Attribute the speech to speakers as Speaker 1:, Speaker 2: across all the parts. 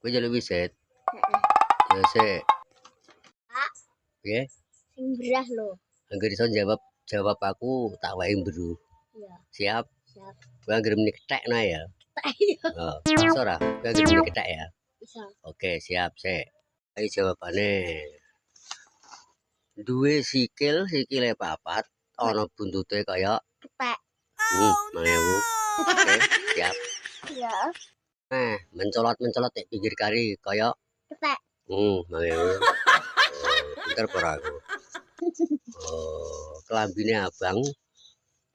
Speaker 1: Kowe jaluk wiset. Ya sik.
Speaker 2: Pak,
Speaker 1: Piye?
Speaker 2: sing berah lho.
Speaker 1: Angger iso jawab aku tak wae mbru.
Speaker 2: Iya,
Speaker 1: Siap?
Speaker 2: siap.
Speaker 1: Kowe angger meni kethekno ya.
Speaker 2: Iya,
Speaker 1: Heeh. Iso ora? Kowe angger meni kethek ya.
Speaker 2: bisa.
Speaker 1: Oke, siap sik. Ayo jawabane. Duwe sikile papat, ana buntute kaya
Speaker 2: Kepek.
Speaker 1: mangewu. Oke, siap.
Speaker 2: Iya,
Speaker 1: Mencolot-mencolot nek pinggir kari kaya
Speaker 2: kepek.
Speaker 1: mangewu. Pinter ora aku. Kelambine abang,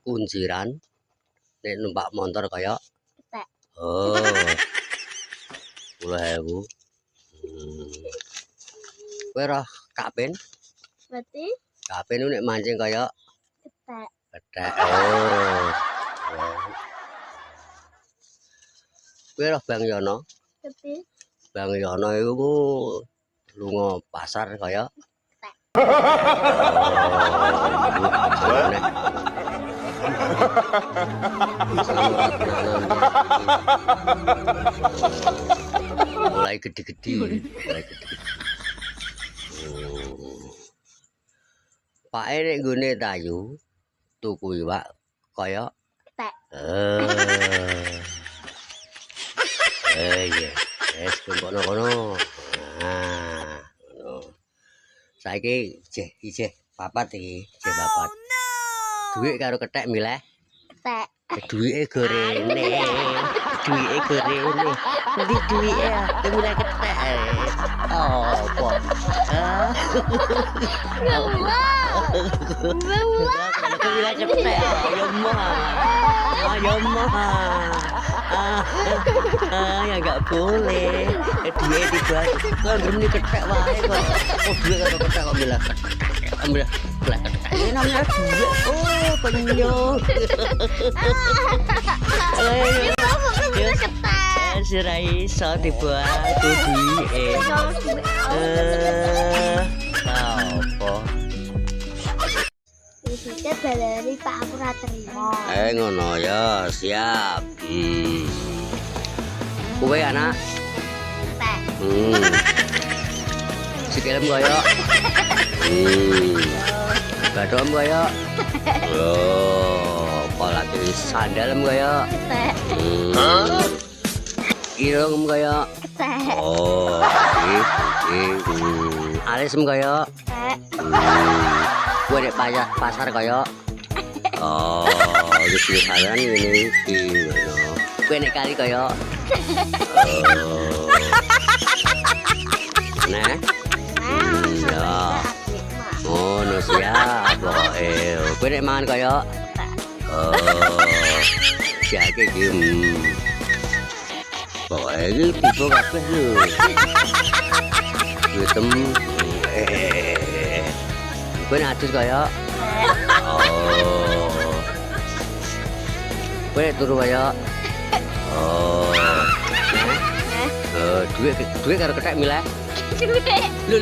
Speaker 1: kunciran, nek numpak motor kaya
Speaker 2: Kepek.
Speaker 1: 10.000. Kowe roh kapen?
Speaker 2: Berarti
Speaker 1: Kapen nek mancing kaya
Speaker 2: kepek.
Speaker 1: kethek. Kowe roh Bang Yono?
Speaker 2: Berarti
Speaker 1: Bang Yono iku lunga pasar kaya mulai gede-gede. Pake nek nggone tayu tuku iwak kaya
Speaker 2: kepek.
Speaker 1: Iya. Wes kumpulno kono. Nah, ngono. Saiki isih papat iki, isih papat. Duit karo kethek milih
Speaker 2: Kepek.
Speaker 1: duwike gorene. Duwike gorene. Nanti duwike milih kethek. Apa? Milih kethek. Ya mah. Ya enggak boleh. Duit dibuat. Kok ngene kethek wae kok. Kok duit karo kethek kok milih kethek. Ambil kethek. Ini namanya duit. Oh, penyong. Sira iso dibuat duwike. Apa?
Speaker 2: Iki baleri Pak aku ora terima.
Speaker 1: Ngono ya, siap. Kowe anak.
Speaker 2: Kepek.
Speaker 1: Sikilem kaya. Bathom kaya. Apalagi sandalem kaya.
Speaker 2: Kepek.
Speaker 1: Irung kaya.
Speaker 2: Kepek.
Speaker 1: Alisem kaya.
Speaker 2: Kepek.
Speaker 1: Kowe nek pasar kaya. Iki saran ngene iki ngono. Kowe nek kali kaya. Nah. Ya. Ngono siap pokoke. Kowe nek mangan kaya. Jake iki. Pokoke iki tipe kabeh lho. Hitam. Kowe nek adus kaya. Kowe turu kaya. Duit karo kethek milih. Lho.